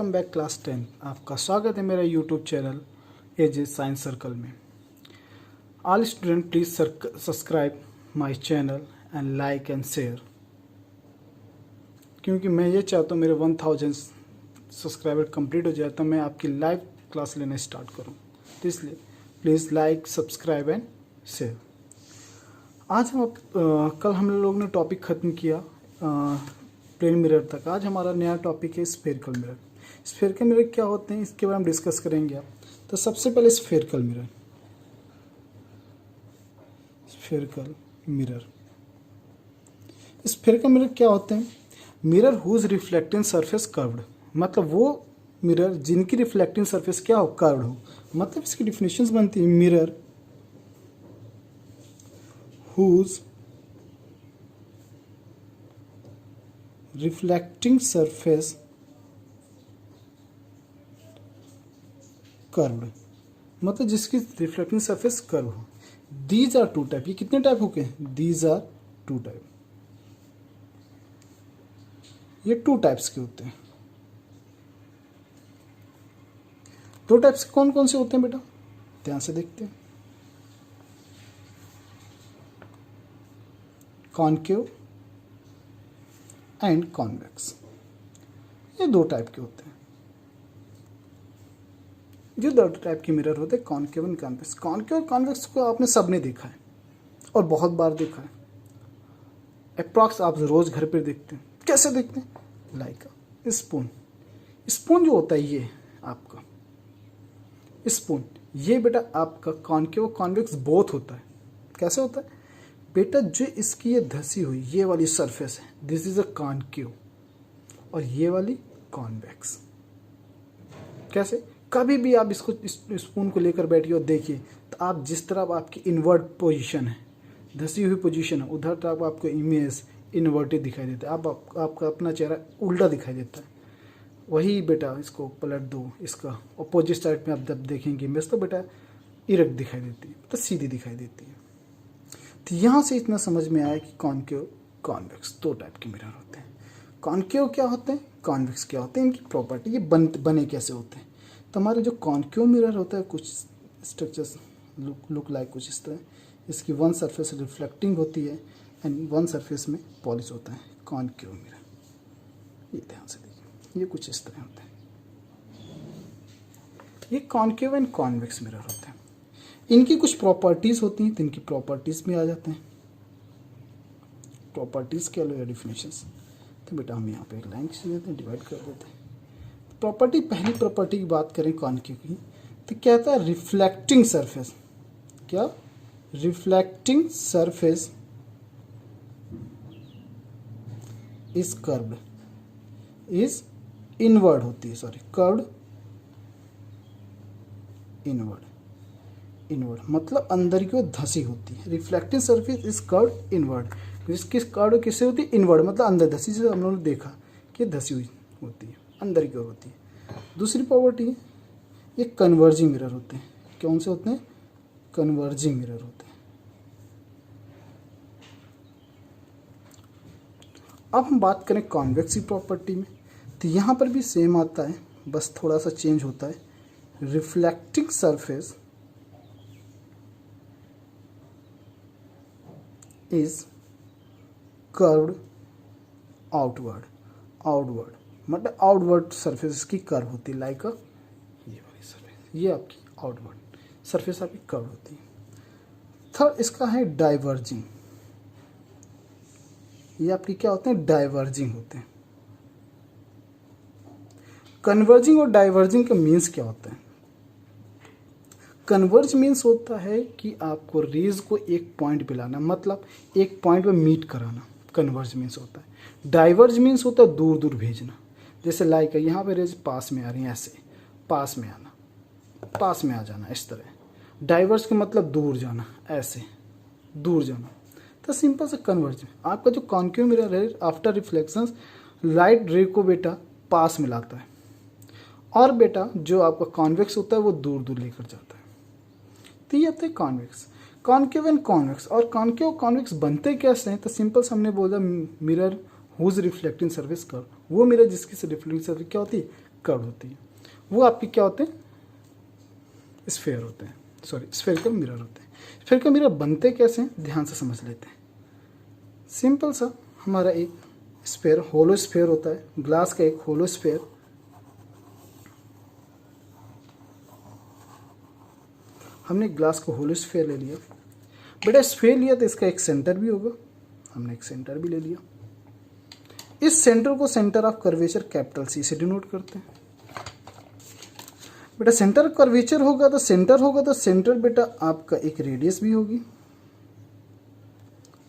Welcome back class 10। आपका स्वागत है मेरा YouTube channel AJ science circle में। All student please subscribe my channel and like and share, क्योंकि मैं ये चाहता हूँ मेरे 1000 सब्सक्राइबर कंप्लीट हो जाए तो मैं आपकी लाइव क्लास लेना स्टार्ट करूँ। तो इसलिए please like, subscribe and share. आज हम कल हम लोग ने टॉपिक ख़त्म किया प्लेन मिरर तक। आज हमारा नया टॉपिक है स्फेरिकल मिरर। स्फेरिकल मिरर क्या होते हैं इसके बारे में डिस्कस करेंगे आप। तो सबसे पहले स्फेरिकल मिरर। स्फेरिकल मिरर क्या होते हैं? Mirror whose reflecting surface curved, मतलब वो मिरर जिनकी रिफ्लेक्टिंग सरफेस क्या हो, कर्व्ड हो। मतलब इसकी डिफिनेशंस बनती है mirror whose reflecting surface curved, मतलब जिसकी रिफ्लेक्टिंग सरफेस कर्व हो। These are two type. ये कितने टाइप हो गए? These are two type. ये टू टाइप्स के होते हैं। दो टाइप्स कौन कौन से होते हैं बेटा? ध्यान से देखते हैं। कॉनकेव एंड कॉन्वेक्स, ये दो टाइप के होते हैं। जो दो टाइप के मिरर होते हैं, कॉनकेव एंड कॉन्वेक्स। कॉनकेव और कॉन्वेक्स को आपने सबने देखा है और बहुत बार देखा है। अप्रॉक्स आप रोज घर पे देखते हैं। कैसे देखते हैं? Like spoon. स्पून जो होता है ये आपका स्पून, ये बेटा आपका कॉनकेव और कॉन्वेक्स बोथ होता है। कैसे होता है बेटा? जो इसकी ये धसी हुई ये वाली सरफेस है, दिस इज अ कॉनकेव, और ये वाली कॉन्वेक्स। कैसे? कभी भी आप इसको स्पून को लेकर बैठिए और देखिए तो आप जिस तरह आपकी इन्वर्ट पोजीशन है, धसी हुई पोजीशन है, उधर तरफ आपको इमेज इन्वर्टेड दिखाई देता है। आपका अपना चेहरा उल्टा दिखाई देता है। वही बेटा इसको पलट दो, इसका अपोजिट साइड में आप जब देखेंगे इमेज तो बेटा इरेक्ट दिखाई देती है, तो सीधी दिखाई देती है। तो यहाँ से इतना समझ में आया कि कॉनकेव कॉन्वेक्स दो टाइप के मिरर होते हैं। कॉनकेव क्या होते हैं, कॉन्वेक्स क्या होते हैं, इनकी प्रॉपर्टी, ये बने कैसे होते हैं। तो हमारे जो कॉनकेव मिरर होता है, कुछ स्ट्रक्चर्स लुक लाइक कुछ इस तरह। इसकी वन सरफेस रिफ्लेक्टिंग होती है एंड वन सरफेस में पॉलिश होता है कॉनकेव मिरर। ये ध्यान से देखिए, ये कुछ इस तरह होता है। ये कॉनकेव एंड कॉन्वेक्स मिरर होते हैं। इनकी कुछ प्रॉपर्टीज होती हैं, तो इनकी प्रॉपर्टीज में आ जाते हैं। प्रॉपर्टीज क्या लो या डिफिनेशंस, तो बेटा हम यहाँ पे एक लाइन खींच देते हैं, डिवाइड कर देते हैं। प्रॉपर्टी, पहली प्रॉपर्टी की बात करें कॉनकेव की, तो क्या था? Reflecting surface. क्या? Reflecting surface is curved, is inward होती है, सॉरी कर्व्ड इनवर्ड। इनवर्ड मतलब अंदर की ओर धसी होती है। Reflecting surface is curved inward. इसकी कर्व किससे होती है? इनवर्ड, मतलब अंदर धसी, से हम लोगों ने देखा कि धसी हुई होती है, अंदर की ओर होती है। दूसरी प्रॉपर्टी है ये कन्वर्जिंग मिरर होते हैं। कौन से होते हैं? कन्वर्जिंग मिरर होते हैं। अब हम बात करें कॉन्वेक्स प्रॉपर्टी में, तो यहाँ पर भी सेम आता है, बस थोड़ा सा चेंज होता है। Reflecting surface is curved outward. Outward मतलब आउटवर्ड सरफेस की कर्व होती है, लाइक ये वाली सरफेस, ये आपकी आउटवर्ड सरफेस आपकी कर्व होती है। थर्ड इसका है डाइवर्जिंग। ये आपकी क्या होते हैं? डाइवर्जिंग होते हैं। कन्वर्जिंग और डाइवर्जिंग का मीन्स क्या होता है? कन्वर्ज मीन्स होता है कि आपको रेज को एक पॉइंट पे लाना, मतलब एक पॉइंट पे मीट कराना, कन्वर्ज मीन्स होता है। डाइवर्ज मीन्स होता है दूर दूर भेजना। जैसे लाइक यहाँ पे रेज पास में आ रही है, ऐसे पास में आना, पास में आ जाना, इस तरह। डाइवर्ज का मतलब दूर जाना, ऐसे दूर जाना। तो सिंपल से कन्वर्ज। आपका जो कॉनकेव मिरर है, आफ्टर रिफ्लेक्शंस लाइट रे को बेटा पास में लाता है, और बेटा जो आपका कॉन्वेक्स होता है वो दूर दूर लेकर जाता है। तो ये होता है कॉन्वेक्स। Concave and convex. और कॉनकेव और कॉन्वेक्स बनते कैसे हैं? तो सिंपल से हमने बोला mirror whose reflecting surface curve, वो मिरर जिसकी रिफ्लेक्टिंग सरफेस क्या होती है? कर्व होती है, वो आपके क्या होते हैं, स्फेयर होते हैं, सॉरी स्फेरिकल मिरर होते हैं। स्फेरिकल मिरर बनते कैसे हैं, ध्यान से समझ लेते हैं। सिंपल सा हमारा एक स्फेयर, होलो स्फेयर होता है, ग्लास का एक होलो स्फेयर, हमने ग्लास को होलो स्फेयर ले लिया। बेटा स्फेयर लिया तो इसका एक सेंटर भी होगा, हमने एक सेंटर भी ले लिया। इस सेंटर को centre of curvature capital C से डिनोट करते हैं। बेटा सेंटर कर्वेचर होगा तो सेंटर बेटा आपका एक रेडियस भी होगी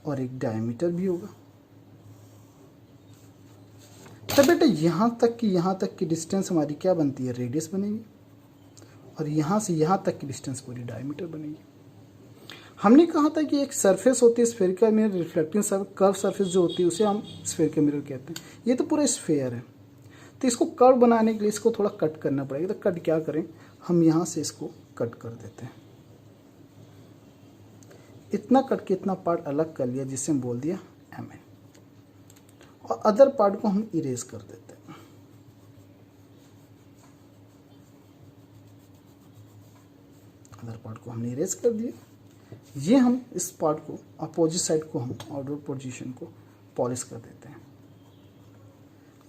और एक डायमीटर भी होगा। तो बेटा यहां तक की डिस्टेंस हमारी क्या बनती है, रेडियस बनेगी, और यहां से यहां तक की डिस्टेंस पूरी डायमीटर बनेगी। हमने कहा था कि एक सरफेस होती है spherical mirror, reflecting curve surface जो होती है उसे हम स्फेरिकल मिरर कहते हैं। ये तो पूरा स्फेयर है, तो इसको कर्व बनाने के लिए इसको थोड़ा कट करना पड़ेगा। तो कट क्या करें, हम यहाँ से इसको कट कर देते हैं, इतना कट के इतना पार्ट अलग कर लिया जिससे हम बोल दिया एम एन, और अदर पार्ट को हम इरेज कर देते हैं। अदर पार्ट को हमने इरेज कर दिया। ये हम इस पार्ट को अपोजिट साइड को हम आउटवर्ड पोजीशन को पॉलिश कर देते हैं।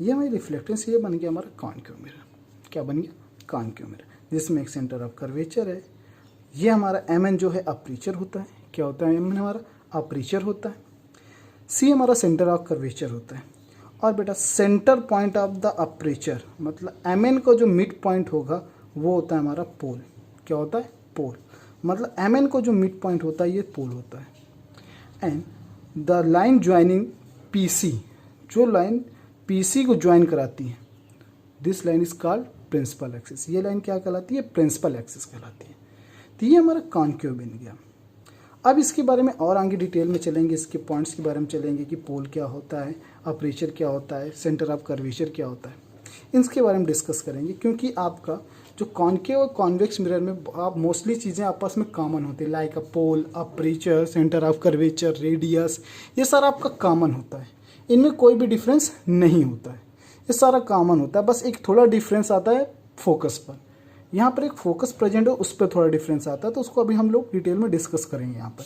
ये हमारी रिफ्लेक्टेंस, ये बन गया हमारा कॉनकेव मिरर। क्या बन गया, कॉनकेव मिरर, जिसमें एक सेंटर ऑफ कर्वेचर है। ये हमारा एम एन जो है अपर्चर होता है। क्या होता है एम एन, हमारा अपर्चर होता है। सी हमारा सेंटर ऑफ कर्वेचर होता है। और बेटा centre point of the aperture, मतलब एम एन को जो मिड पॉइंट होगा वो होता है हमारा पोल। क्या होता है, पोल। मतलब एम एन को जो मिड पॉइंट होता है ये पोल होता है। And the line joining P C, जो लाइन पी सी को ज्वाइन कराती है, this line is called principal axis. ये लाइन क्या कहलाती है, प्रिंसिपल एक्सिस कहलाती है। तो ये हमारा कॉनकेव बन गया। अब इसके बारे में और आगे डिटेल में चलेंगे, इसके पॉइंट्स के बारे में चलेंगे कि पोल क्या होता है, अपर्चर क्या होता है, सेंटर ऑफ कर्वेचर क्या होता है, इसके बारे में डिस्कस करेंगे। क्योंकि आपका जो कॉनकेव और कॉन्वेक्स मिरर में आप मोस्टली चीज़ें आपस में कॉमन होती है, like a pole, aperture, centre of curvature, radius, ये सारा आपका कॉमन होता है। इनमें कोई भी डिफरेंस नहीं होता है, ये सारा कॉमन होता है। बस एक थोड़ा डिफरेंस आता है फोकस पर। यहाँ पर एक फोकस प्रेजेंट है, उस पर थोड़ा डिफरेंस आता है, तो उसको अभी हम लोग डिटेल में डिस्कस करेंगे यहाँ पर।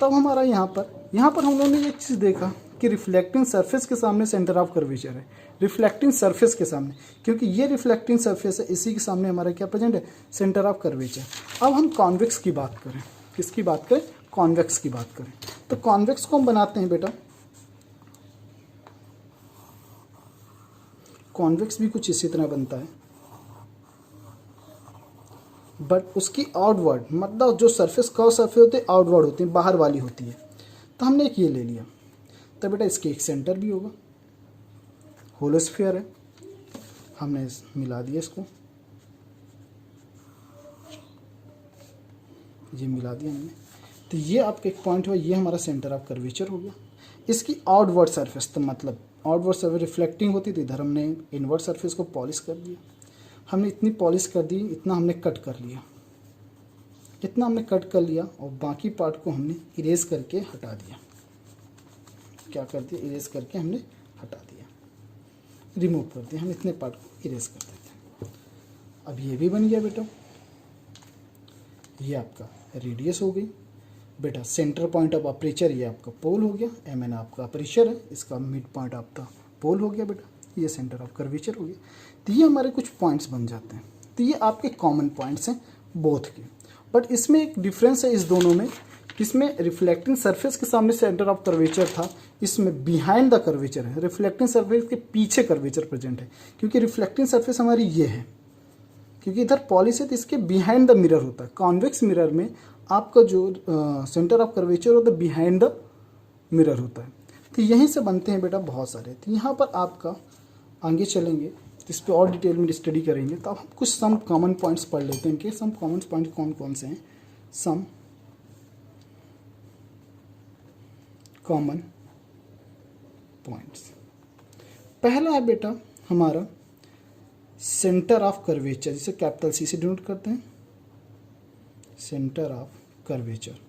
तब हमारा यहाँ पर हम लोगों ने एक चीज़ देखा कि रिफ्लेक्टिंग सरफेस के सामने सेंटर ऑफ कर्वेचर है। रिफ्लेक्टिंग सरफेस के सामने, क्योंकि ये रिफ्लेक्टिंग सरफेस है, इसी के सामने हमारा क्या प्रेजेंट है, सेंटर ऑफ कर्वेचर। अब हम कॉन्वेक्स की बात करें, किसकी बात करें, कॉन्वेक्स की बात करें। तो कॉन्वेक्स को हम बनाते हैं बेटा, कॉन्वेक्स भी कुछ इसी तरह बनता है, बट उसकी आउटवर्ड, मतलब जो सरफेस कर्व सरफेस होती है आउटवर्ड होती है, बाहर वाली होती है। तो हमने एक ये ले लिया, तो बेटा इसके एक सेंटर भी होगा, होलो स्फीयर है, हमने मिला दिया इसको, ये मिला दिया हमने। तो ये आपका एक पॉइंट हुआ, ये हमारा सेंटर ऑफ कर्वेचर हो गया। इसकी आउटवर्ड सरफेस, तो मतलब आउटवर्ड सरफेस रिफ्लेक्टिंग होती थी, इधर हमने इनवर्ड सरफेस को पॉलिश कर दिया। हमने इतनी पॉलिश कर दी, इतना हमने कट कर लिया, इतना हमने कट कर लिया, और बाकी पार्ट को हमने इरेज करके हटा दिया। क्या कर दिया, इरेज करके हमने हटा दिया, रिमूव कर दिया। हम इतने पार्ट को इरेज कर देते हैं। अब ये भी बन गया बेटा, ये आपका रेडियस हो गई बेटा। सेंटर पॉइंट ऑफ अपर्चर ये आपका पोल हो गया, एम एन आपका अपर्चर है, इसका मिड पॉइंट आपका पोल हो गया बेटा, ये सेंटर ऑफ कर्वेचर हो गया। तो ये हमारे कुछ पॉइंट्स बन जाते हैं। तो ये आपके कॉमन पॉइंट्स हैं बोथ के, बट इसमें एक डिफरेंस है इस दोनों में। इसमें रिफ्लेक्टिंग सरफेस के सामने सेंटर ऑफ कर्वेचर था, इसमें बिहाइंड द कर्वेचर है, रिफ्लेक्टिंग सरफेस के पीछे कर्वेचर प्रेजेंट है। क्योंकि रिफ्लेक्टिंग सरफेस हमारी ये है, क्योंकि इधर पॉलिश है तो इसके बिहाइंड द मिरर होता है। कॉन्वेक्स मिरर में आपका जो सेंटर ऑफ कर्वेचर होता है बिहाइंड द मिरर होता है। तो यहीं से बनते हैं बेटा बहुत सारे। तो यहाँ पर आपका आगे चलेंगे तो इस पर और डिटेल में स्टडी करेंगे। तो अब हम कुछ सम कॉमन पॉइंट्स पढ़ लेते हैं कि सम कॉमन पॉइंट कौन कौन से हैं। सम कॉमन पॉइंट्स, पहला है बेटा हमारा सेंटर ऑफ कर्वेचर, जिसे कैपिटल सी से डिनोट करते हैं, सेंटर ऑफ कर्वेचर।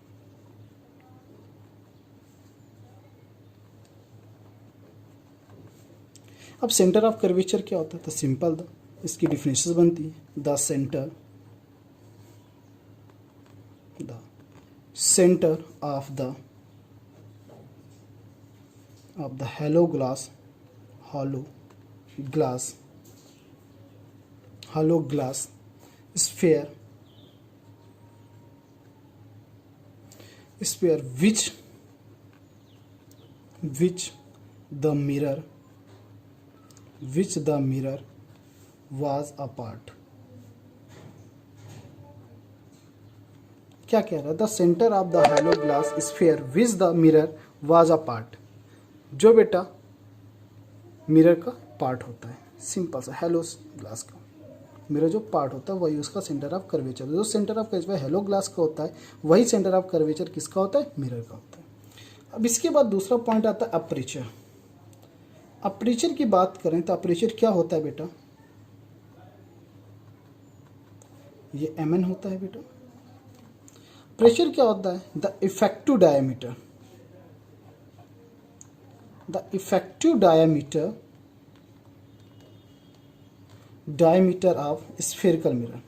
अब सेंटर ऑफ कर्वेचर क्या होता है, तो सिंपल था, इसकी डिफिनेशन बनती है the centre of the hollow glass sphere which the mirror was apart. क्या कह रहा है? The centre of the hollow glass sphere which the mirror was a part. जो बेटा मिरर का पार्ट होता है, सिंपल सा हेलो ग्लास का मिरर जो पार्ट होता है वही उसका सेंटर ऑफ कर्वेचर। जो centre of curvature hello glass का होता है वही सेंटर ऑफ कर्वेचर किसका होता है? मिरर का होता है। अब इसके बाद दूसरा पॉइंट आता है अपर्चर। अपर्चर की बात करें तो अपर्चर क्या होता है बेटा? ये mn होता है बेटा। प्रेशर क्या होता है? The effective diameter of spherical mirror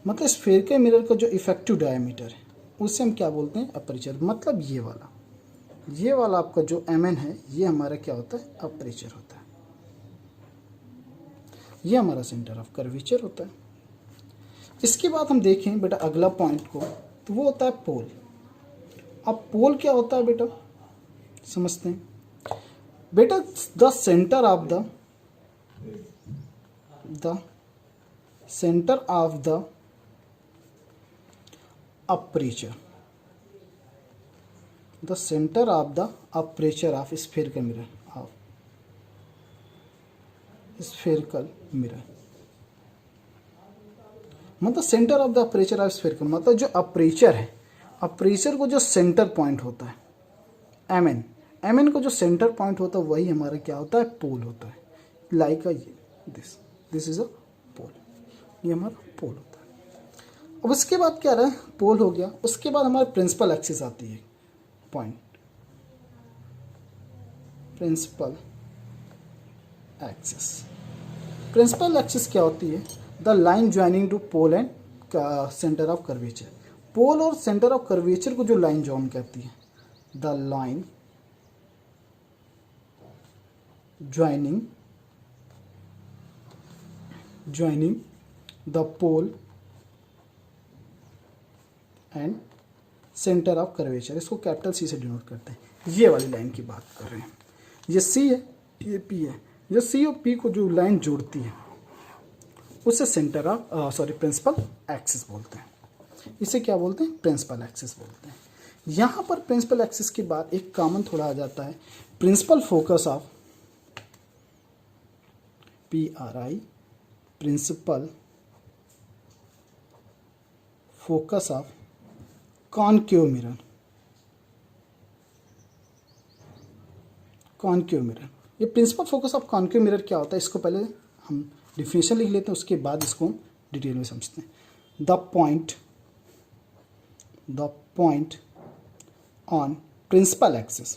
मतलब स्फेरिकल मिरर का जो इफेक्टिव डायमीटर है उसे हम क्या बोलते हैं? अपर्चर। मतलब ये वाला आपका जो mn है ये हमारा क्या होता है? अपर्चर होता है। ये हमारा सेंटर ऑफ कर्वेचर होता है। इसके बाद हम देखें बेटा अगला पॉइंट को, तो वो होता है पोल। अब पोल क्या होता है बेटा? समझते हैं बेटा। The centre of the aperture of spherical mirror मतलब centre of the aperture of spherical मतलब जो अपर्चर है, अपर्चर को जो सेंटर पॉइंट होता है mn को जो सेंटर पॉइंट होता है वही हमारा क्या होता है? पोल होता है। लाइक दिस इज अ पोल, ये हमारा पोल होता है। अब उसके बाद क्या रहा? पोल हो गया। उसके बाद हमारे प्रिंसिपल एक्सिस आती है पॉइंट। प्रिंसिपल एक्सिस क्या होती है? The line joining to pole and centre of curvature. Pole और सेंटर ऑफ कर्वेचर को जो लाइन जॉइन करती है, the line joining the pole and centre of curvature, इसको कैपिटल सी से डिनोट करते हैं। ये वाली लाइन की बात कर रहे हैं। ये सी है, ये पी है। जो सी और पी को जो लाइन जोड़ती है उसे सेंटर ऑफ प्रिंसिपल एक्सिस बोलते हैं। इसे क्या बोलते हैं? प्रिंसिपल एक्सिस बोलते हैं। यहाँ पर प्रिंसिपल एक्सिस के बाद एक कॉमन थोड़ा आ जाता है, principal focus of PRI, principal focus of concave mirror. ये principal focus of concave mirror क्या होता है? इसको पहले हम डिफिनेशन लिख लेते हैं, उसके बाद इसको हम डिटेल में समझते हैं। The point on principal axis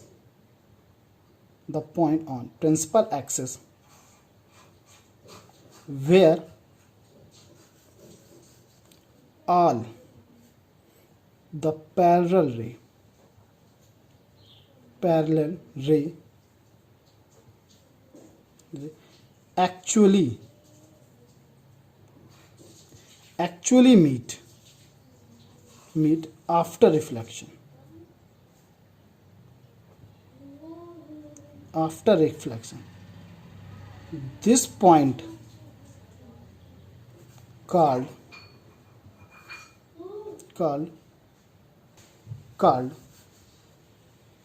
where all the parallel ray actually meet after reflection. This point called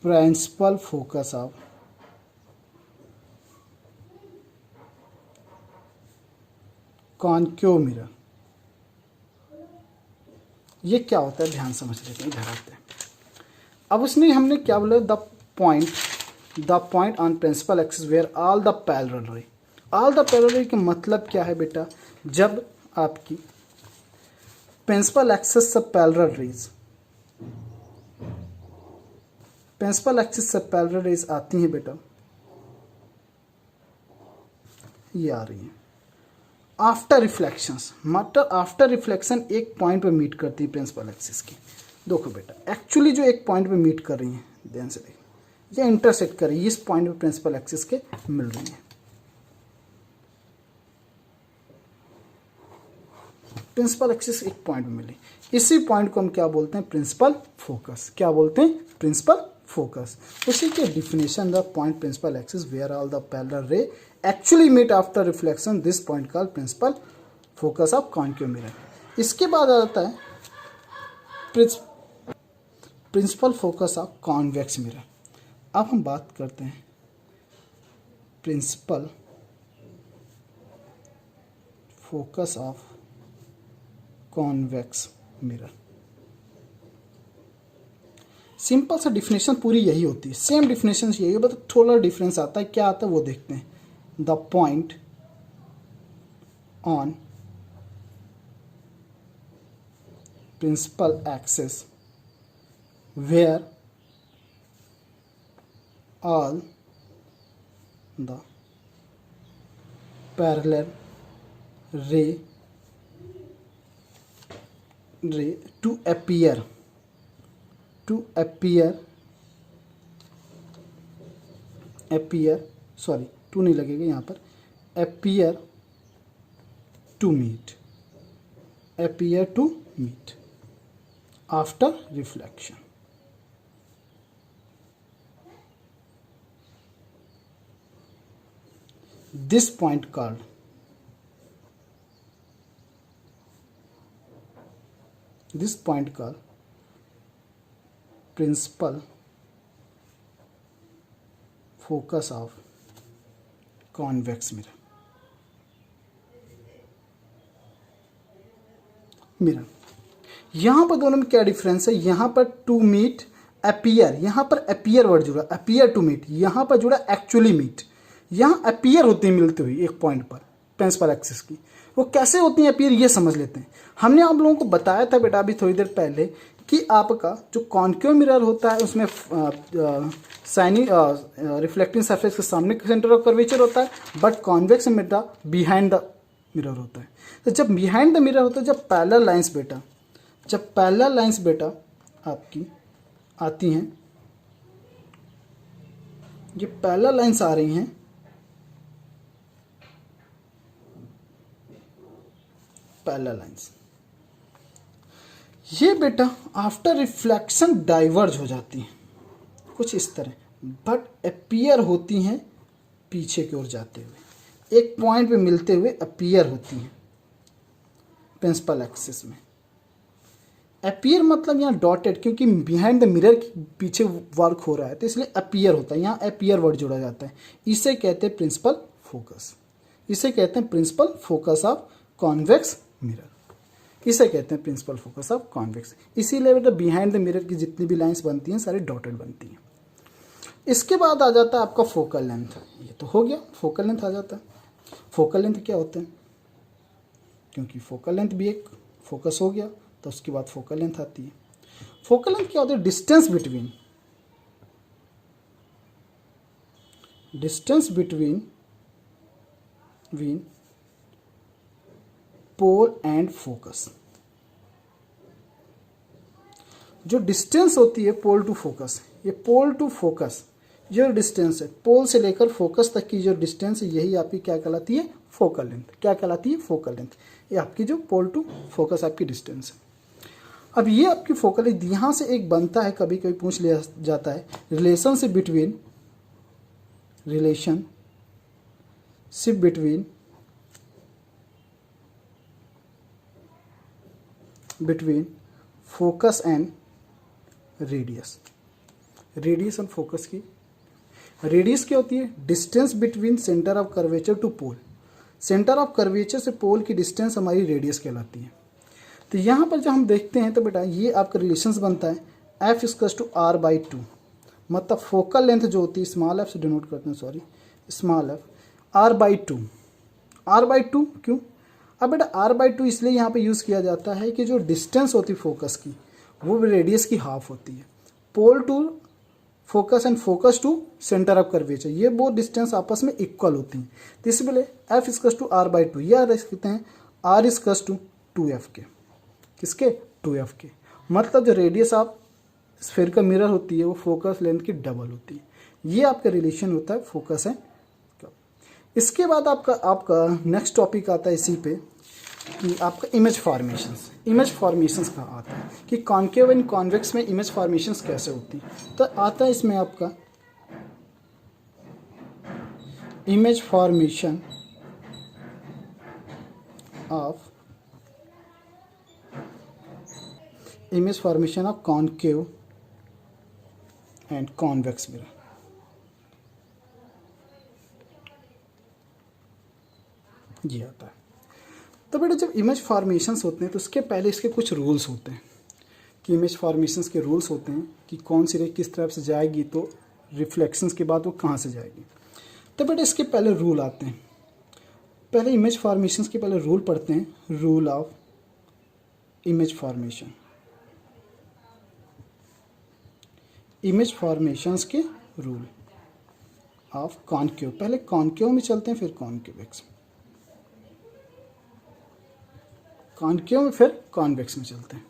principal focus of concave mirror। ये क्या होता है? ध्यान समझ लेते हैं, इधर आते हैं। अब उसने हमने क्या बोला? The point on principal axis where all the parallel ray का मतलब क्या है बेटा? जब आपकी प्रिंसिपल एक्सिस से पैरेलल रेज आती हैं बेटा, ये आ रही हैं। आफ्टर रिफ्लेक्शंस, मतलब आफ्टर रिफ्लेक्शन एक पॉइंट पे मीट करती है प्रिंसिपल एक्सिस की। देखो बेटा, एक्चुअली जो एक पॉइंट पे मीट कर रही हैं, ध्यान से देखो, ये इंटरसेक्ट कर रही है, इस पॉइंट पे प्रिंसिपल एक्सिस के मिल रही हैं। प्रिंसिपल एक्सिस एक पॉइंट में मिली, इसी पॉइंट को हम क्या बोलते हैं? Principal focus. क्या बोलते हैं? Principal focus. उसी के definition, the point principal axis where all the parallel ray actually meet after reflection, this point called principal focus of concave mirror. इसके बाद आ जाता है principal focus of convex mirror. अब हम बात करते हैं principal focus of convex mirror. Simple सा डिफिनेशन पूरी यही होती है, सेम डिफिनेशन यही है, बट थोड़ा डिफरेंस आता है। क्या आता है वो देखते हैं। The point on principal axis where all the parallel ray to appear sorry, to नहीं लगेगा यहाँ पर, appear to meet after reflection. This point called principal focus of convex mirror. यहां पर दोनों में क्या डिफरेंस है? यहां पर टू मीट अपीयर, यहां पर अपीयर वर्ड जुड़ा, अपीयर टू मीट, यहां पर जुड़ा एक्चुअली मीट। यहां अपीयर होती है मिलती हुई एक पॉइंट पर प्रिंसिपल एक्सिस की। वो कैसे होती हैं अपीयर, ये समझ लेते हैं। हमने आप लोगों को बताया था बेटा अभी थोड़ी देर पहले कि आपका जो कॉन्केव मिरर होता है उसमें साइनिंग रिफ्लेक्टिंग सरफेस के सामने सेंटर ऑफ कर्वेचर होता है, but convex mirror behind the mirror होता है। तो जब बिहाइंड द मिरर होता है, जब पैरेलल लाइंस बेटा आपकी आती हैं, ये पैरेलल लाइंस आ रही हैं, पैरेलल लाइंस, ये बेटा आफ्टर रिफ्लेक्शन डाइवर्ज हो जाती हैं कुछ इस तरह, बट अपीयर होती हैं पीछे की ओर जाते हुए, एक पॉइंट पे मिलते हुए अपीयर होती हैं प्रिंसिपल एक्सिस में। अपीयर मतलब यहाँ डॉटेड, क्योंकि बिहाइंड द मिरर के पीछे वर्क हो रहा है तो इसलिए अपीयर होता है, यहाँ अपीयर वर्ड जोड़ा जाता है। इसे कहते हैं प्रिंसिपल फोकस, इसे कहते हैं principal focus of convex mirror, इसे कहते हैं प्रिंसिपल फोकस ऑफ कॉन्वेक्स। इसीलिए बेटा बिहाइंड द मिरर की जितनी भी लाइंस बनती हैं सारी डॉटेड बनती हैं। इसके बाद आ जाता है आपका फोकल लेंथ। ये तो हो गया, फोकल लेंथ आ जाता है। फोकल लेंथ क्या होता है? क्योंकि फोकल लेंथ भी एक फोकस हो गया तो उसके बाद फोकल लेंथ आती है। फोकल लेंथ क्या होती है? Distance between pole and focus. जो डिस्टेंस होती है पोल टू फोकस, ये पोल टू फोकस जो डिस्टेंस है, पोल से लेकर फोकस तक की जो डिस्टेंस है, यही आपकी क्या कहलाती है? Focal length. क्या कहलाती है? Focal length. ये आपकी जो पोल टू फोकस आपकी डिस्टेंस है। अब ये आपकी फोकल लेंथ यहाँ से एक बनता है, कभी कभी पूछ लिया जाता है, relationship between focus and radius. Radius और फोकस की, रेडियस क्या होती है? Distance between centre of curvature to pole. Centre of curvature से पोल की डिस्टेंस हमारी रेडियस कहलाती है। तो यहाँ पर जब हम देखते हैं तो बेटा ये आपका रिलेशंस बनता है F equals to R by two, मतलब फोकल लेंथ जो होती है, स्मॉल एफ से डिनोट करते हैं, sorry small F, R by two. R by two क्यों? अब बेटा आर बाई टू इसलिए यहाँ पे यूज़ किया जाता है कि जो डिस्टेंस होती है फोकस की वो रेडियस की हाफ होती है। Pole to focus and focus to centre of curvature, ये वो डिस्टेंस आपस में इक्वल होती हैं। तो इसलिए एफ इजकस टू आर बाई टू, या कहते हैं आर इजकस टू 2f के, किसके 2f के। मतलब जो रेडियस ऑफ स्फीयर का मिरर होती है वो फोकस लेंथ की डबल होती है। ये आपका रिलेशन होता है फोकस है। इसके बाद आपका नेक्स्ट टॉपिक आता है इसी पे कि आपका इमेज फॉर्मेशंस। इमेज फॉर्मेशंस कहाँ आता है कि कॉन्केव एंड कॉन्वेक्स में इमेज फॉर्मेशंस कैसे होती है। तो आता है इसमें आपका image formation of concave and convex mirror. ये आता है। तो बेटा जब इमेज फॉर्मेशंस होते हैं तो उसके पहले इसके कुछ रूल्स होते हैं कि इमेज फॉर्मेशंस के रूल्स होते हैं कि कौन सी रे किस तरफ से जाएगी, तो रिफ्लेक्शंस के बाद वो कहाँ से जाएगी। तो बेटा इसके पहले रूल आते हैं। पहले इमेज फॉर्मेशंस के पहले रूल पढ़ते हैं, rule of image formation. Image formations के रूल ऑफ कॉन्केव, पहले कॉन्केव में चलते हैं फिर कॉन्केवेक्स, कॉन्केव में फिर कॉन्वेक्स में चलते हैं।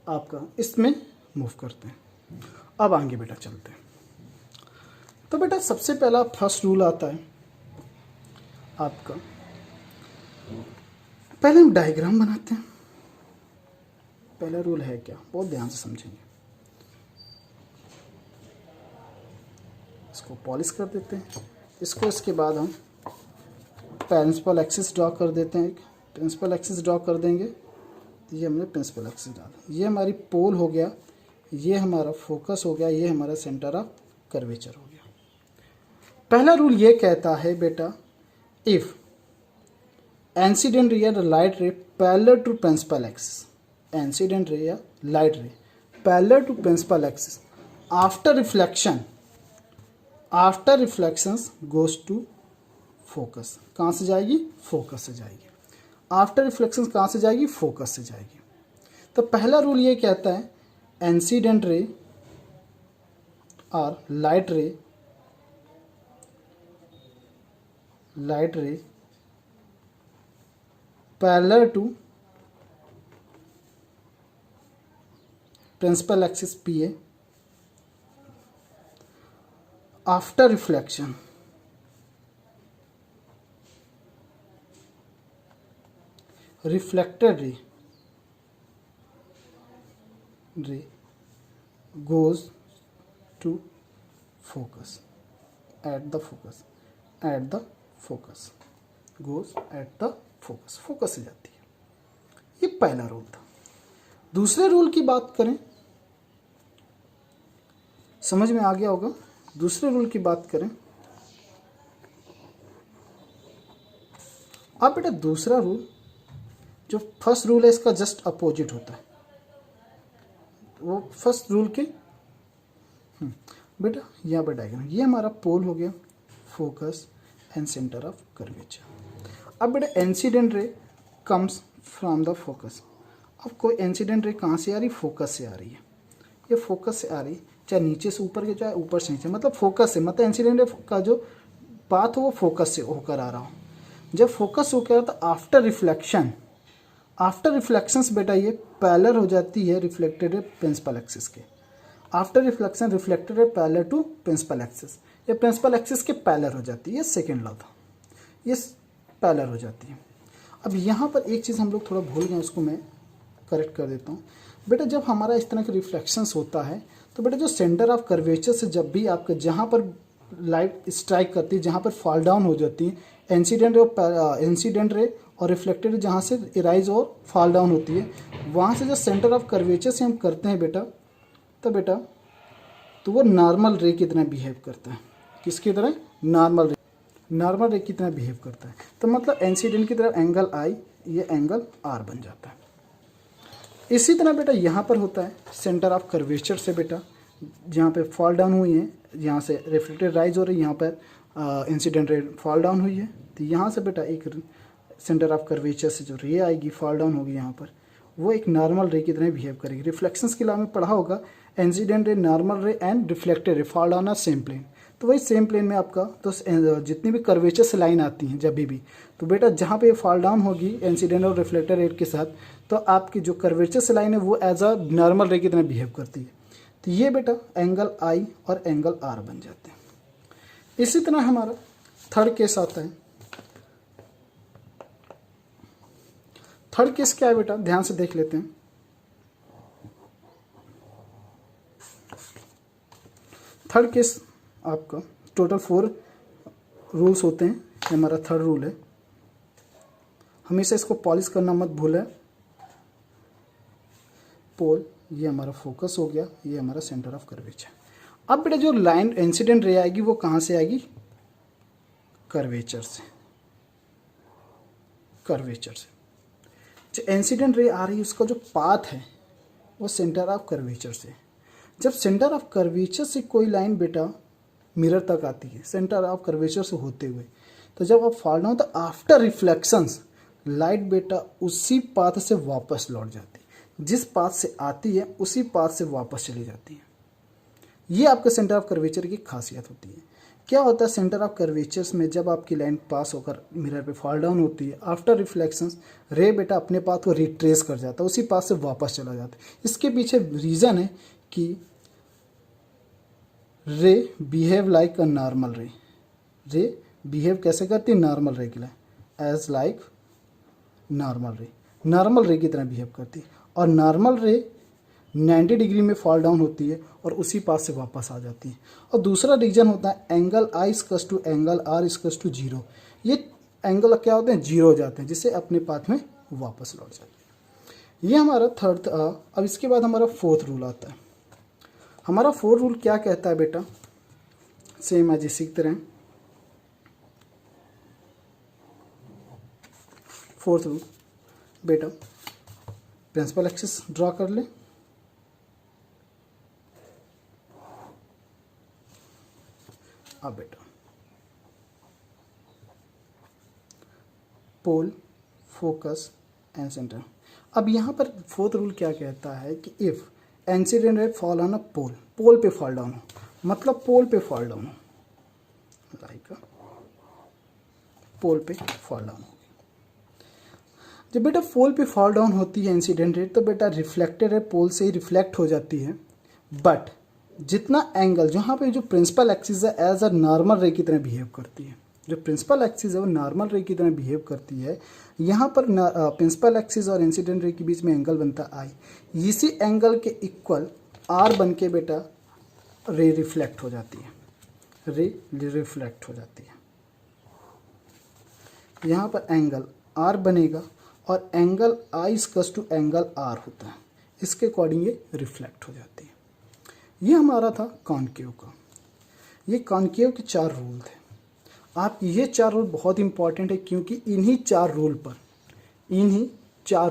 आपका इसमें मूव करते हैं। अब आगे बेटा चलते हैं। तो बेटा सबसे पहला फर्स्ट रूल आता है आपका, पहले हम डायग्राम बनाते हैं। पहला रूल है क्या, बहुत ध्यान से समझेंगे। इसको पॉलिश कर देते हैं। इसके बाद हम प्रिंसिपल एक्सिस ड्रॉ कर देते हैं। प्रिंसिपल एक्सिस ड्रॉ कर देंगे। ये हमने प्रिंसिपल एक्सिस डाला। ये हमारी पोल हो गया, ये हमारा फोकस हो गया, ये हमारा सेंटर ऑफ कर्वेचर हो गया। पहला रूल ये कहता है बेटा, इफ इंसिडेंट रे या light ray parallel to principal axis, incident ray या light ray parallel to principal axis after reflections goes to focus. कहाँ से जाएगी, फोकस से जाएगी। आफ्टर रिफ्लेक्शंस कहाँ से जाएगी, फोकस से जाएगी। तो पहला रूल ये कहता है इंसिडेंट रे और light ray parallel to principal axis PA after reflection reflected ray goes to focus at the focus goes at the focus से जाती है। ये पहला रूल था। दूसरे रूल की बात करें, समझ में आ गया होगा। दूसरे रूल की बात करें, अब बेटा दूसरा रूल जो फर्स्ट रूल है इसका जस्ट अपोजिट होता है। वो फर्स्ट रूल के बेटा यहाँ पर डायग्राम, ये हमारा पोल हो गया, focus and centre of curvature. अब बेटा incident ray comes from the focus. अब कोई इंसिडेंट रे कहाँ से आ रही, फोकस से आ रही है। ये फोकस से आ रही, चाहे नीचे से ऊपर के चाहे ऊपर से नीचे, मतलब फोकस से, मतलब इंसिडेंट रे का जो पाथ हो वो फोकस से होकर आ रहा हो। जब फोकस होकर तो आफ्टर रिफ्लेक्शंस बेटा ये पैरेलल हो जाती है रिफ्लेक्टेड प्रिंसिपल एक्सिस के। After reflection reflected parallel to principal axis, ये प्रिंसिपल एक्सिस के पैरेलल हो जाती है। ये सेकेंड लॉ था, ये पैरेलल हो जाती है। अब यहाँ पर एक चीज़ हम लोग थोड़ा भूल गए, उसको मैं करेक्ट कर देता हूँ। बेटा जब हमारा इस तरह का रिफ्लेक्शंस होता है तो बेटा जो सेंटर ऑफ कर्वेचर से जब भी आपका जहाँ पर लाइट स्ट्राइक करती है, जहाँ पर फॉल डाउन हो जाती है, इंसिडेंट रे और रिफ्लेक्टेड जहाँ से इराइज और फॉल डाउन होती है, वहाँ से जो सेंटर ऑफ कर्वेचर से हम करते हैं बेटा, तो वो नॉर्मल रे की तरह बिहेव करता है। किसकी तरह, नॉर्मल रे की तरह बिहेव करता है। तो मतलब इंसिडेंट की तरफ एंगल I, ये एंगल R बन जाता है। इसी तरह बेटा यहाँ पर होता है सेंटर ऑफ कर्वेचर से बेटा, जहाँ पे फॉल डाउन हुई है, यहाँ से रिफ्लेक्टेड राइज हो रही है, यहाँ पर इंसिडेंट रे फॉल डाउन हुई है, तो यहाँ से बेटा एक सेंटर ऑफ कर्वेचर से जो रे आएगी, फॉल डाउन होगी यहाँ पर, वो एक नॉर्मल रे की तरह बिहेव करेगी। रिफ्लेक्शंस के लॉ में पढ़ा होगा, incident ray, normal ray and reflected ray fall down same plane. तो वही सेम प्लेन में आपका तो जितनी भी कर्वेचर से लाइन आती हैं जब भी, तो बेटा जहाँ पे फॉल डाउन होगी इंसिडेंट और रिफ्लेक्टेड रे के साथ, तो आपकी जो कर्वेचर से लाइन है वो एज अ नॉर्मल रे की तरह बिहेव करती है। तो ये बेटा एंगल आई और एंगल आर बन जाते हैं। इसी तरह हमारा थर्ड केस आता है। थर्ड केस क्या है बेटा, ध्यान से देख लेते हैं। थर्ड केस आपका टोटल 4 रूल्स होते हैं। ये हमारा थर्ड रूल है, हमेशा इसको पॉलिश करना मत भूलें। पोल, ये हमारा फोकस हो गया, ये हमारा सेंटर ऑफ कर्वेचर। अब बेटा जो लाइन इंसिडेंट रे आएगी वो कहाँ से आएगी, कर्वेचर से। कर्वेचर से जो इंसिडेंट रे आ रही है उसका जो पाथ है वो सेंटर ऑफ कर्वेचर से। जब सेंटर ऑफ कर्वेचर से कोई लाइन बेटा मिरर तक आती है सेंटर ऑफ कर्वेचर से होते हुए, तो जब आप फॉल डाउन तो आफ्टर रिफ्लेक्शंस लाइट बेटा उसी पाथ से वापस लौट जाती है, जिस पाथ से आती है उसी पाथ से वापस चली जाती है। ये आपके सेंटर ऑफ कर्वेचर की खासियत होती है। क्या होता है सेंटर ऑफ कर्वेचर्स में, जब आपकी लाइन पास होकर मिरर पे फॉल डाउन होती है आफ्टर रिफ्लेक्शंस रे बेटा अपने पाथ को रिट्रेस कर जाता है, उसी पाथ से वापस चला जाता है। इसके पीछे रीज़न है कि रे बिहेव लाइक अ नॉर्मल रे। रे बिहेव कैसे करती है, नॉर्मल रे के लिए, एज लाइक नॉर्मल रे, नॉर्मल रे की तरह बिहेव करती है। और नॉर्मल रे 90 डिग्री में फॉल डाउन होती है और उसी पाथ से वापस आ जाती है। और दूसरा रीजन होता है angle I equals to angle R equals to 0। ये एंगल क्या होते हैं, 0 हो जाते हैं, जिससे अपने पाथ में वापस लौट जाते हैं। ये हमारा थर्ड। अब इसके बाद हमारा फोर्थ रूल आता है। हमारा फोर्थ रूल क्या कहता है बेटा, सेम एज इसी तरह। फोर्थ रूल बेटा प्रिंसिपल एक्सिस ड्रॉ कर ले। अब बेटा पोल, फोकस एंड सेंटर। अब यहाँ पर फोर्थ रूल क्या कहता है कि if incident ray fall on a pole, pole पे फॉल डाउन हो, मतलब पोल पे फॉल डाउन हो, लाइक पोल पे फॉल डाउन हो। जब बेटा पोल पे फॉल डाउन होती है इंसिडेंट रे, तो बेटा रिफ्लेक्टेड रे पोल से ही रिफ्लेक्ट हो जाती है। बट जितना एंगल जहाँ पे जो प्रिंसिपल एक्सिस है एज अ नॉर्मल रे की तरह बिहेव करती है, जो प्रिंसिपल एक्सिस है वो नॉर्मल रे की तरह बिहेव करती है। यहाँ पर प्रिंसिपल एक्सिस और इंसिडेंट रे के बीच में एंगल बनता है आई। इसी एंगल के इक्वल आर बन के बेटा रे रिफ्लेक्ट हो जाती है, रे रिफ्लेक्ट हो जाती है। यहाँ पर एंगल आर बनेगा और angle I equals to angle R होता है, इसके अकॉर्डिंग ये रिफ्लेक्ट हो जाती है। ये हमारा था कॉनकेव का। ये कॉनकेव के 4 रूल थे। आप ये 4 रूल बहुत इंपॉर्टेंट है, क्योंकि इन्हीं 4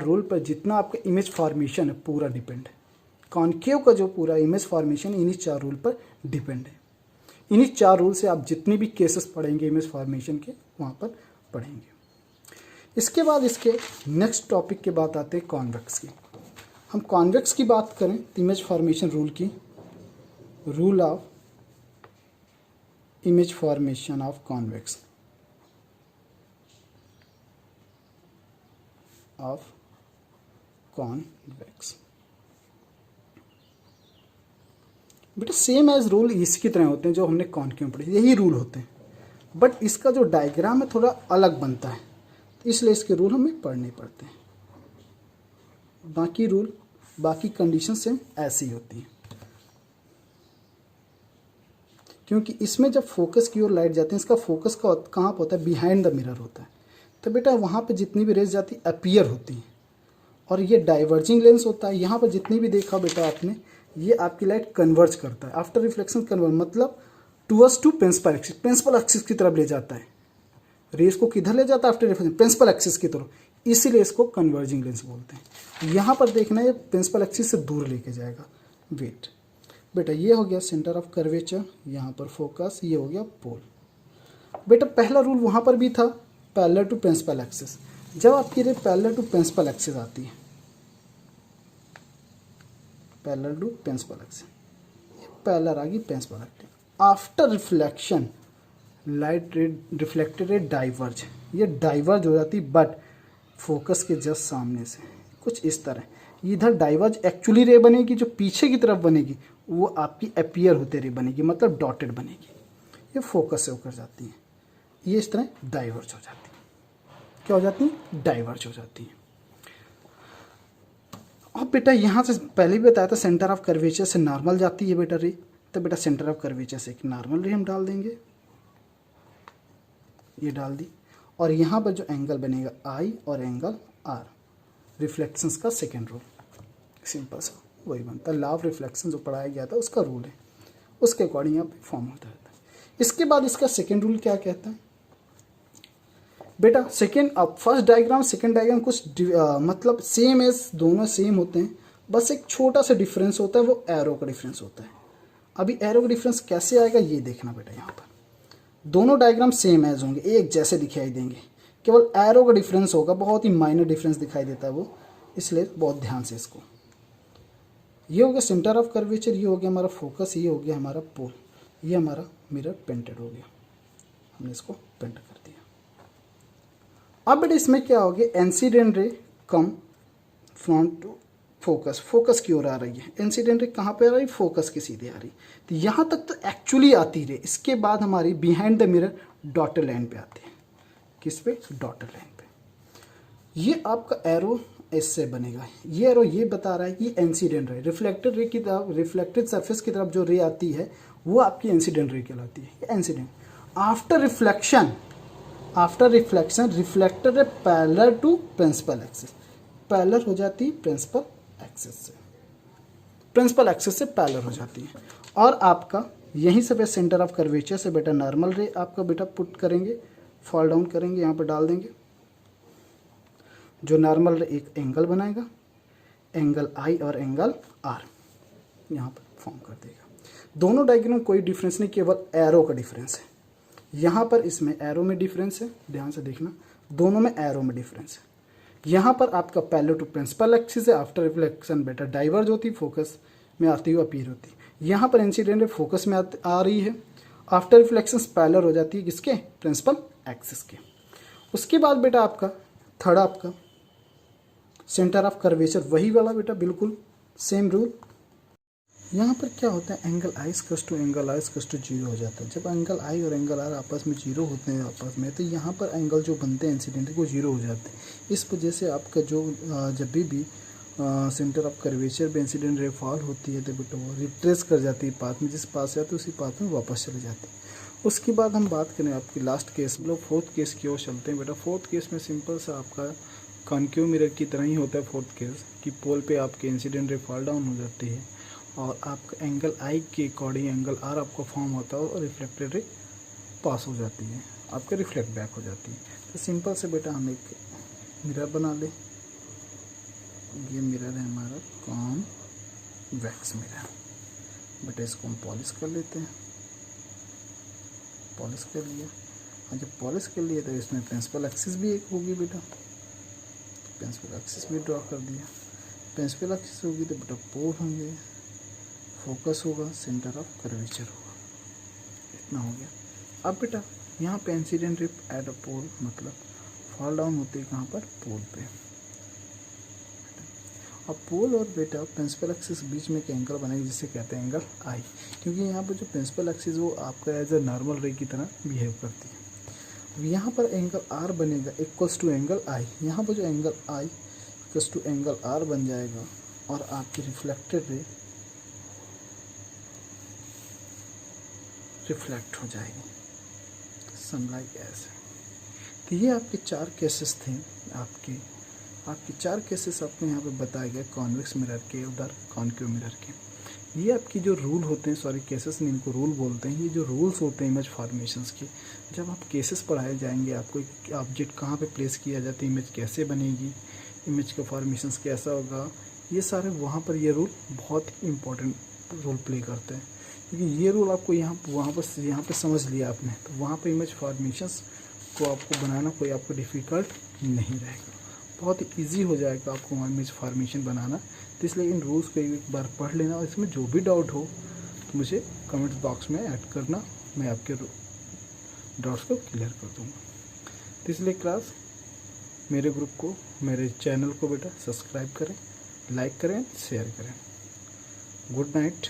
रूल पर जितना आपका इमेज फॉर्मेशन है पूरा डिपेंड है। कॉनकेव का जो पूरा इमेज फॉर्मेशन इन्हीं 4 रूल पर डिपेंड है। इन्हीं 4 रूल से आप जितनी भी केसेस पढ़ेंगे इमेज फॉर्मेशन के वहाँ पर पढ़ेंगे। इसके बाद इसके नेक्स्ट टॉपिक के बात आते हैं कॉन्वेक्स की। हम कॉन्वेक्स की बात करें तो इमेज फॉर्मेशन रूल की, rule of image formation of convex बेटा सेम एज रूल इसकी तरह होते हैं जो हमने कॉनकेव पढ़े, यही रूल होते हैं। बट इसका जो डायग्राम है थोड़ा अलग बनता है, इसलिए इसके रूल हमें पढ़ने पड़ते हैं। बाकी रूल, बाकी कंडीशन सेम ऐसी होती हैं, क्योंकि इसमें जब फोकस की ओर लाइट जाती है, इसका फोकस का कहाँ पर होता है, बिहाइंड द मिरर होता है। तो बेटा वहाँ पे जितनी भी रेज जाती अपीयर होती हैं, और ये डाइवर्जिंग लेंस होता है। यहाँ पर जितनी भी देखा बेटा आपने, ये आपकी लाइट कन्वर्ज करता है आफ्टर रिफ्लेक्शन, कन्वर्ज मतलब towards to principal axis, principal axis की तरफ ले जाता है। रेस को किधर ले जाता है, आफ्टर रिफ्लेक्शन प्रिंसिपल एक्सिस की तरफ, इसीलिए इसको कन्वर्जिंग लेंस बोलते हैं। यहाँ पर देखना है प्रिंसिपल एक्सिस से दूर लेके जाएगा। वेट बेटा, ये हो गया सेंटर ऑफ कर्वेचर, यहाँ पर फोकस, ये हो गया पोल। बेटा पहला रूल वहाँ पर भी था, पैरेलल टू प्रिंसिपल एक्सिस। जब आपकी रे पैरेलल टू प्रिंसिपल एक्सिस आती है, parallel to principal axis, parallel आ गई principal axis. After reflection light ray reflected ray diverge, ये डाइवर्ज हो जाती बट फोकस के जस्ट सामने से, कुछ इस तरह। इधर डाइवर्ज एक्चुअली रे बनेगी, जो पीछे की तरफ बनेगी वो आपकी अपीयर होते रे बनेगी, मतलब डॉटेड बनेगी, ये फोकस से होकर जाती है, ये इस तरह डाइवर्ज हो जाती है। क्या हो जाती है? डाइवर्ज हो जाती है। अब बेटा यहाँ से पहले भी बताया था सेंटर ऑफ कर्वेचर से नॉर्मल जाती है बेटा रे, तो बेटा सेंटर ऑफ कर्वेचर से एक नॉर्मल रे हम डाल देंगे, ये डाल दी। और यहाँ पर जो एंगल बनेगा आई और एंगल आर, रिफ्लेक्शंस का सेकेंड रूल, सिंपल सा वही बनता है। लॉ ऑफ रिफ्लेक्शन जो पढ़ाया गया था उसका रूल है, उसके अकॉर्डिंग यहाँ पे फॉर्म होता है। इसके बाद इसका सेकेंड रूल क्या कहता है बेटा? सेकेंड, अब फर्स्ट डायग्राम सेकेंड डायग्राम कुछ मतलब सेम एज, दोनों सेम होते हैं, बस एक छोटा सा डिफरेंस होता है, वो एरो का डिफरेंस होता है। अभी एरो का डिफरेंस कैसे आएगा ये देखना बेटा। यहाँ पर दोनों डायग्राम सेम एज होंगे, एक जैसे दिखाई देंगे, केवल एरो का डिफरेंस होगा, बहुत ही माइनर डिफरेंस दिखाई देता है वो, इसलिए बहुत ध्यान से इसको। ये हो गया सेंटर ऑफ कर्वेचर, ये हो गया हमारा फोकस, ये हो गया हमारा पोल, ये हमारा मिरर पेंटेड हो गया, हमने इसको पेंट कर दिया। अब बेटा इसमें क्या हो गया? Incident ray come front to focus, focus की ओर आ रही है। इंसिडेंट रे कहाँ पे आ रही है? फोकस के सीधे आ रही। तो यहाँ तक तो एक्चुअली आती रहे, इसके बाद हमारी behind the mirror dotted line पे आती है। किस पे? डॉटेड लाइन पे। ये आपका एरो इससे बनेगा, ये एरो ये बता रहा है कि इंसिडेंट रे, रिफ्लेक्टेड रे की तरफ, रिफ्लेक्टेड सरफेस की तरफ जो रे आती है वो आपकी इंसिडेंट रे कहलाती है। Incident after reflection, after reflection reflected ray parallel to principal axis, parallel हो जाती है प्रिंसिपल एक्सिस से, प्रिंसिपल एक्सिस से पैरेलल हो जाती है। और आपका यहीं से सेंटर ऑफ कर्वेचर से बेटा नॉर्मल रे आपका बेटा पुट करेंगे, फॉल डाउन करेंगे, यहाँ पर डाल देंगे। जो नॉर्मल रे एक एंगल बनाएगा, एंगल आई और एंगल आर यहाँ पर फॉर्म कर देगा। दोनों डायग्राम में कोई डिफरेंस नहीं, केवल एरो का डिफरेंस है। यहाँ पर इसमें एरो में डिफरेंस है, ध्यान से देखना, दोनों में एरो में डिफरेंस है। यहाँ पर आपका पैरेलल टू प्रिंसिपल एक्सिस है, आफ्टर रिफ्लेक्शन बेटा डाइवर्ज होती, फोकस में आती हुई अपीयर होती। यहाँ पर इंसिडेंट फोकस में आ रही है, आफ्टर रिफ्लेक्शन पैरेलल हो जाती है किसके? प्रिंसिपल एक्सिस के। उसके बाद बेटा आपका थर्ड आपका सेंटर ऑफ कर्वेचर, वही वाला बेटा बिल्कुल सेम रूल। यहाँ पर क्या होता है? Angle I equals to angle R equals to zero हो जाता है। जब एंगल आई और एंगल आर आपस में जीरो होते हैं आपस में, तो यहाँ पर एंगल जो बनते हैं इंसिडेंट वो जीरो हो जाते हैं। इस वजह से आपका जो जब भी सेंटर ऑफ कर्वेचर पे इंसिडेंट रे फॉल होती है तो बेटा वो रिट्रेस कर जाती है पाथ में, जिस पास से आती है उसी पाथ में वापस चले जाती है। उसके बाद हम बात करें आपकी लास्ट केस, मतलब फोर्थ केस की ओर चलते हैं बेटा। फोर्थ केस में सिंपल सा आपका कॉन्केव मिरर की तरह ही होता है फोर्थ केस, कि पोल पे आपके इंसिडेंट रे फॉल डाउन हो जाती है और आपका एंगल आई के अकॉर्डिंग एंगल आर आपका फॉर्म होता है और रिफ्लेक्टेड रे पास हो जाती है, आपके रिफ्लेक्ट बैक हो जाती है। तो सिंपल से बेटा हम एक मिरर बना लें, ये मिरर है हमारा कॉन्वेक्स मिरर। बेटा इसको हम पॉलिश कर लेते हैं, पॉलिश कर लिया। और जब पॉलिश कर लिए तो इसमें प्रिंसिपल एक्सिस भी एक होगी बेटा, प्रिंसिपल एक्सिस भी ड्रॉ कर दिया। प्रिंसिपल एक्सिस होगी तो बेटा पोल होंगे, फोकस होगा, सेंटर ऑफ कर्वेचर होगा, इतना हो गया। अब बेटा यहाँ पे इंसिडेंट रे एट अ पोल, मतलब फॉल डाउन होती है कहाँ पर? पोल पे। अब पोल और बेटा प्रिंसिपल एक्सिस बीच में एक एंगल बनेगी जिसे कहते हैं एंगल आई, क्योंकि यहाँ पर जो प्रिंसिपल एक्सिस वो आपका एज ए नॉर्मल रे की तरह बिहेव करती है। अब यहाँ पर एंगल आर बनेगा इक्वल्स टू एंगल आई, यहाँ पर जो angle I equals to angle R बन जाएगा और आपकी रिफ्लेक्टेड रे रिफ्लेक्ट हो जाएगी सनलाइट ऐसे। तो ये आपके चार केसेस थे, आपके चार केसेस आपको यहाँ पे बताए गए कॉन्वेक्स मिरर के, उधर कॉन्केव मिरर के। ये आपकी जो रूल होते हैं, सॉरी केसेस नहीं, इनको रूल बोलते हैं। ये जो रूल्स होते हैं इमेज फॉर्मेशंस के, जब आप केसेस पढ़ाए जाएंगे आपको कि ऑब्जेक्ट कहाँ पे प्लेस किया जाता है, इमेज कैसे बनेगी, इमेज का फॉर्मेशंस कैसा होगा, ये सारे वहाँ पर ये रूल बहुत ही इंपॉर्टेंट रोल प्ले करते हैं। क्योंकि ये रूल आपको यहाँ पे समझ लिया आपने, तो वहाँ पर इमेज फॉर्मेशंस को आपको बनाना कोई आपको डिफ़िकल्ट नहीं रहेगा, बहुत ही ईजी हो जाएगा आपको इमेज फॉर्मेशन बनाना। तो इसलिए इन रूल्स को एक बार पढ़ लेना और इसमें जो भी डाउट हो मुझे कमेंट बॉक्स में ऐड करना, मैं आपके डाउट्स को क्लियर कर दूँगा। तो इसलिए क्लास मेरे ग्रुप को, मेरे चैनल को बेटा सब्सक्राइब करें, लाइक करें, शेयर करें। Good night.